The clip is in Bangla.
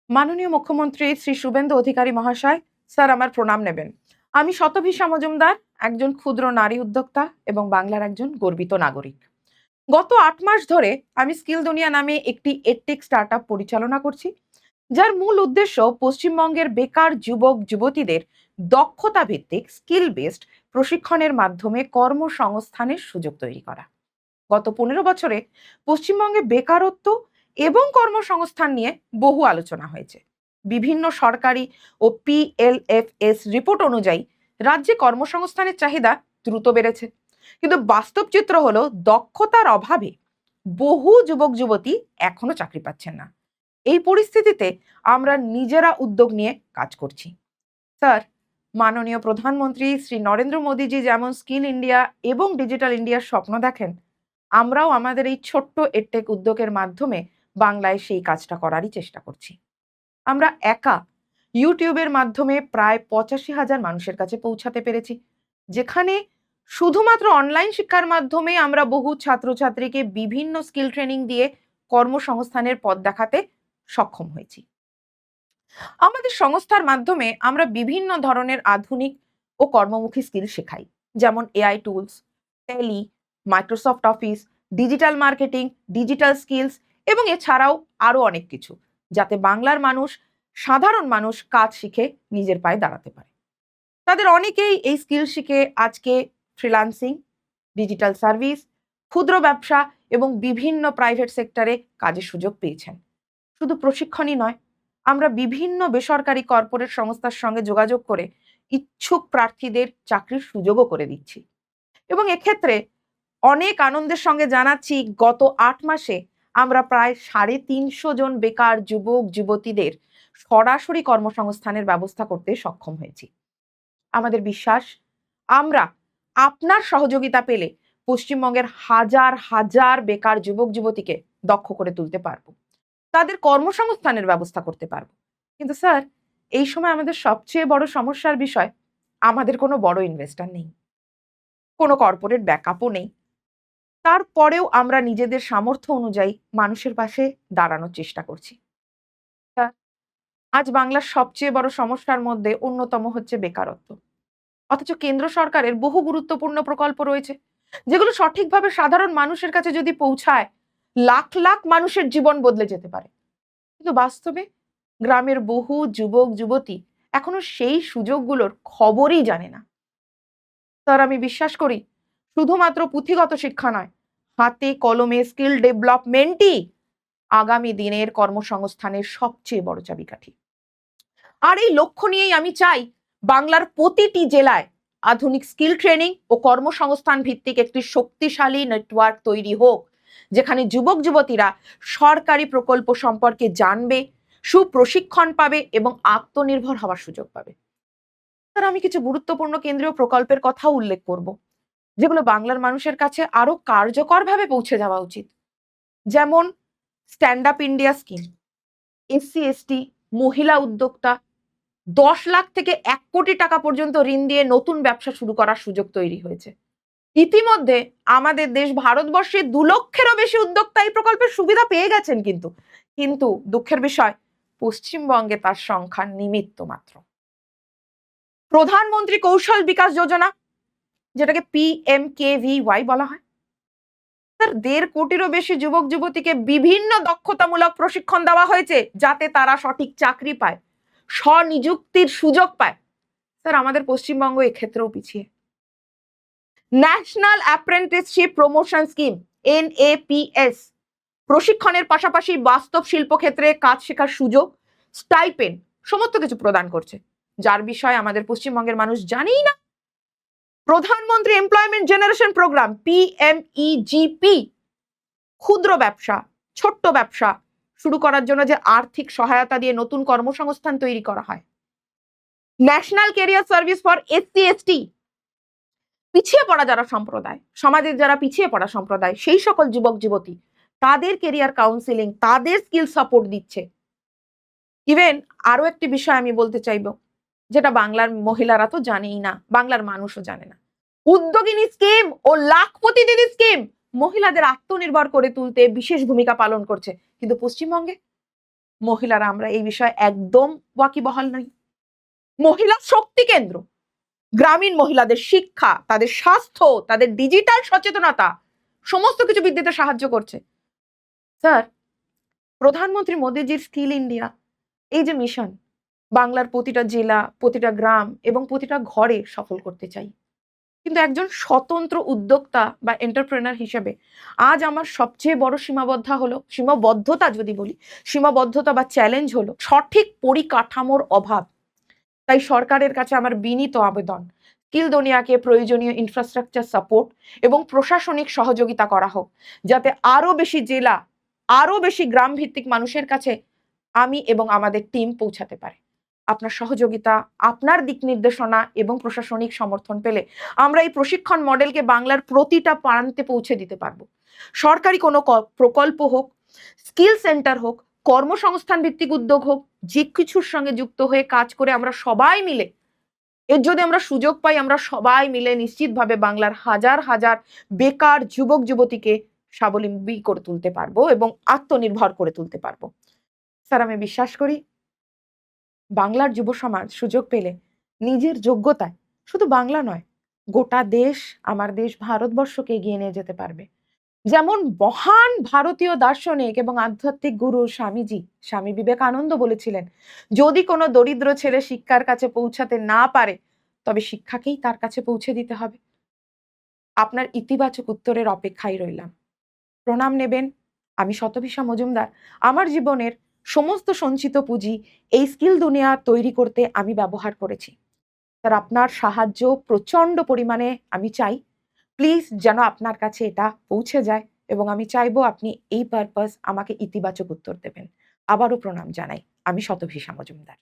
মাননীয় মুখ্যমন্ত্রী শ্রী শুভেন্দু অধিকারী মহাশয়, স্যার আমার প্রণাম নেবেন। আমি শতভিসা মজুমদার, একজন ক্ষুদ্র নারী উদ্যোক্তা এবং বাংলার একজন গর্বিত নাগরিক। গত ৮ মাস ধরে আমি স্কিল দুনিয়া নামে একটি এডটেক স্টার্টআপ পরিচালনা করছি, যার মূল উদ্দেশ্য পশ্চিমবঙ্গের বেকার যুবক যুবতীদের দক্ষতা ভিত্তিক স্কিল বেসড প্রশিক্ষণের মাধ্যমে কর্মসংস্থানের সুযোগ তৈরি করা। গত ১৫ বছরে পশ্চিমবঙ্গে বেকারত্ব এবং কর্মসংস্থান নিয়ে বহু আলোচনা হয়েছে। বিভিন্ন সরকারি ও PLFS রিপোর্ট অনুযায়ী রাজ্যে কর্মসংস্থানের চাহিদা দ্রুত বেড়েছে, কিন্তু বাস্তব চিত্র হলো দক্ষতার অভাবে বহু যুবক যুবতী এখনো চাকরি পাচ্ছেন না। এই পরিস্থিতিতে আমরা নিজেরা উদ্যোগ নিয়ে কাজ করছি। স্যার, মাননীয় প্রধানমন্ত্রী শ্রী নরেন্দ্র মোদীজি যেমন স্কিল ইন্ডিয়া এবং ডিজিটাল ইন্ডিয়ার স্বপ্ন দেখেন, আমরাও আমাদের এই ছোট্ট এডটেক উদ্যোগের মাধ্যমে বাংলায় সেই কাজটা করারই চেষ্টা করছি। আমরা একা ইউটিউবের মাধ্যমে প্রায় ৮৫,০০০ মানুষের কাছে পৌঁছাতে পেরেছি, যেখানে শুধুমাত্র অনলাইন শিক্ষার মাধ্যমে আমরা বহু ছাত্রছাত্রীকে বিভিন্ন স্কিল ট্রেনিং দিয়ে কর্মসংস্থানের পথ দেখাতে সক্ষম হয়েছি। আমাদের সংস্থার মাধ্যমে আমরা বিভিন্ন ধরনের আধুনিক ও কর্মমুখী স্কিল শেখাই, যেমন AI tools, Tally, Microsoft office, digital marketing, digital skills এবং এছাড়াও আরো অনেক কিছু, যাতে বাংলার মানুষ, সাধারণ মানুষ কাজ শিখে নিজের পায়ে দাঁড়াতে পারে। তাদের অনেকেই এই স্কিল শিখে আজকে ফ্রিল্যান্সিং, ডিজিটাল সার্ভিস, ক্ষুদ্র ব্যবসা এবং বিভিন্ন প্রাইভেট সেক্টরে কাজের সুযোগ পেয়েছেন। শুধু প্রশিক্ষণই নয়, আমরা বিভিন্ন বেসরকারি কর্পোরেট সংস্থার সঙ্গে যোগাযোগ করে ইচ্ছুক প্রার্থীদের চাকরির সুযোগও করে দিচ্ছি। এবং এক্ষেত্রে অনেক আনন্দের সঙ্গে জানাচ্ছি, গত ৮ মাসে আমরা প্রায় ৩৫০ জন বেকার যুবক যুবতীদের সরাসরি কর্মসংস্থানের ব্যবস্থা করতে সক্ষম হয়েছি। আমাদের বিশ্বাস, আমরা আপনার সহযোগিতা পেলে পশ্চিমবঙ্গের হাজার হাজার বেকার যুবক যুবতীকে দক্ষ করে তুলতে পারবো, তাদের কর্মসংস্থানের ব্যবস্থা করতে পারবো। কিন্তু স্যার, এই সময় আমাদের সবচেয়ে বড় সমস্যার বিষয়, আমাদের কোনো বড় ইনভেস্টর নেই, কোনো কর্পোরেট ব্যাকআপও নেই। তারপরেও আমরা নিজেদের সামর্থ্য অনুযায়ী মানুষের পাশে দাঁড়ানোর চেষ্টা করছি। স্যার, আজ বাংলার সবচেয়ে বড় সমস্যার মধ্যে অন্যতম হচ্ছে বেকারত্ব। অথচ কেন্দ্র সরকারের বহু গুরুত্বপূর্ণ প্রকল্প রয়েছে, যেগুলো সঠিকভাবে সাধারণ মানুষের কাছে যদি পৌঁছায়, লাখ লাখ মানুষের জীবন বদলে যেতে পারে। কিন্তু বাস্তবে গ্রামের বহু যুবক যুবতী এখনো সেই সুযোগগুলোর খবরই জানে না। স্যার, আমি বিশ্বাস করি শুধুমাত্র পুঁথিগত শিক্ষা নয়, হাতে কলমে স্কিল ডেভেলপমেন্টই আগামী দিনের কর্মসংস্থানের সবচেয়ে বড় চাবিকাঠি। আর এই লক্ষ্য নিয়েই আমি চাই বাংলার প্রতিটি জেলায় আধুনিক স্কিল ট্রেনিং ও কর্মসংস্থান ভিত্তিক একটি শক্তিশালী নেটওয়ার্ক তৈরি হোক, যেখানে যুবক যুবতীরা সরকারি প্রকল্প সম্পর্কে জানবে, সুপ্রশিক্ষণ পাবে এবং আত্মনির্ভর হওয়ার সুযোগ পাবে। স্যার, আমি কিছু গুরুত্বপূর্ণ কেন্দ্রীয় প্রকল্পের কথাও উল্লেখ করব, যেগুলো বাংলার মানুষের কাছে আরো কার্যকরভাবে পৌঁছে যাওয়া উচিত। যেমন stand up India scheme, SC ST মহিলা উদ্যোক্তা ১০ লাখ থেকে ১ কোটি টাকা পর্যন্ত ঋণ দিয়ে নতুন ব্যবসা শুরু করার সুযোগ তৈরি হয়েছে। ইতিমধ্যে আমাদের দেশ ভারতবর্ষে ২ লক্ষেরও বেশি উদ্যোক্তা এই প্রকল্পের সুবিধা পেয়ে গেছেন, কিন্তু দুঃখের বিষয়, পশ্চিমবঙ্গে তার সংখ্যা নিমিত্ত মাত্র। প্রধানমন্ত্রী কৌশল বিকাশ যোজনা, যেটাকে PMKVY বলা হয়, স্যার ১.৫ কোটিরও বেশি যুবক যুবতীকে বিভিন্ন দক্ষতামূলক প্রশিক্ষণ দেওয়া হয়েছে, যাতে তারা সঠিক চাকরি পায়, স্বনিযুক্তির সুযোগ পায়। স্যার, আমাদের পশ্চিমবঙ্গ এক্ষেত্রেও পিছিয়ে। National apprenticeship promotion scheme, NAPS, প্রশিক্ষণের পাশাপাশি বাস্তব শিল্পক্ষেত্রে কাজ শেখার সুযোগ, স্টাইপেন্ড সমস্ত কিছু প্রদান করছে, যার বিষয়ে আমাদের পশ্চিমবঙ্গের মানুষ জানেই না। প্রধানমন্ত্রী এমপ্লয়মেন্ট জেনারেশন প্রোগ্রাম, PMEGP, ক্ষুদ্র ব্যবসা, ছোট্ট ব্যবসা শুরু করার জন্য যে আর্থিক সহায়তা দিয়ে নতুন কর্মসংস্থান তৈরি করা হয়। National career service for SC ST, পিছিয়ে পড়া যারা সম্প্রদায়, সমাজের যারা পিছিয়ে পড়া সম্প্রদায়, সেই সকল যুবক যুবতী, তাদের কেরিয়ার কাউন্সিলিং, তাদের স্কিল সাপোর্ট দিচ্ছে। ইভেন আরো একটি বিষয় আমি বলতে চাইবো, যেটা বাংলার মহিলারা তো জানেই না, বাংলার মানুষও জানে না, উদ্যোগিনী স্কিম ও লাখপতি দিদি স্কিম মহিলাদের আত্মনির্ভর করে তুলতে বিশেষ ভূমিকা পালন করছে। কিন্তু পশ্চিমবঙ্গে মহিলারা আমরা এই বিষয়ে একদম ওয়াকিবহাল নই। মহিলা শক্তি কেন্দ্র, গ্রামীণ মহিলাদের শিক্ষা, তাদের স্বাস্থ্য, তাদের ডিজিটাল সচেতনতা সমস্ত কিছু বৃদ্ধিতে সাহায্য করছে। স্যার, প্রধানমন্ত্রী মোদীজির স্কিল ইন্ডিয়া এই যে মিশন, বাংলার প্রতিটা জেলা, প্রতিটা গ্রাম এবং প্রতিটা ঘরে সফল করতে চাই। কিন্তু একজন স্বতন্ত্র উদ্যোক্তা বা এন্টারপ্রেনার হিসেবে আজ আমার সবচেয়ে বড় সীমাবদ্ধতা যদি বলি, সীমাবদ্ধতা বা চ্যালেঞ্জ হলো সঠিক পরিকাঠামোর অভাব। তাই সরকারের কাছে আমার বিনীত আবেদন, স্কিল দুনিয়াকে প্রয়োজনীয় ইনফ্রাস্ট্রাকচার সাপোর্ট এবং প্রশাসনিক সহযোগিতা করা হোক, যাতে আরো বেশি জেলা, আরো বেশি গ্রাম ভিত্তিক মানুষের কাছে আমি এবং আমাদের টিম পৌঁছাতে পারে। আপনার সহযোগিতা, আপনার দিক নির্দেশনা এবং প্রশাসনিক সমর্থন পেলে আমরা এই প্রশিক্ষণ মডেলকে বাংলার প্রতিটা প্রান্তে পৌঁছে দিতে পারবো। সরকারি কোনো প্রকল্প হোক, স্কিল সেন্টার হোক, কর্মসংস্থান ভিত্তিক উদ্যোগ হোক, যে কিছুর সঙ্গে যুক্ত হয়ে কাজ করে আমরা সবাই মিলে, এর যদি আমরা সুযোগ পাই, আমরা সবাই মিলে নিশ্চিতভাবে বাংলার হাজার হাজার বেকার যুবক যুবতীকে স্বাবলম্বী করে তুলতে পারবো এবং আত্মনির্ভর করে তুলতে পারবো। স্যার, আমি বিশ্বাস করি বাংলার যুব সমাজ সুযোগ পেলে নিজের যোগ্যতায় শুধু বাংলা নয়, গোটা দেশ, আমার দেশ ভারতবর্ষকে এগিয়ে নিয়ে যেতে পারবে। যেমন মহান ভারতীয় দার্শনিক এবং আধ্যাত্মিক গুরু স্বামী বিবেকানন্দ বলেছিলেন, যদি কোনো দরিদ্র ছেলে শিক্ষার কাছে পৌঁছাতে না পারে, তবে শিক্ষাকেই তার কাছে পৌঁছে দিতে হবে। আপনার ইতিবাচক উত্তরের অপেক্ষায় রইলাম। প্রণাম নেবেন। আমি শতভিসা মজুমদার। আমার জীবনের সমস্ত সঞ্চিত পুঁজি এই স্কিল দুনিয়া তৈরি করতে আমি ব্যবহার করেছি। স্যার, আপনার সাহায্য প্রচন্ড পরিমাণে আমি চাই। প্লিজ যেন আপনার কাছে এটা পৌঁছে যায় এবং আমি চাইবো আপনি এই পারপাস আমাকে ইতিবাচক উত্তর দেবেন। আবারও প্রণাম জানাই। আমি শতভিসা মজুমদার।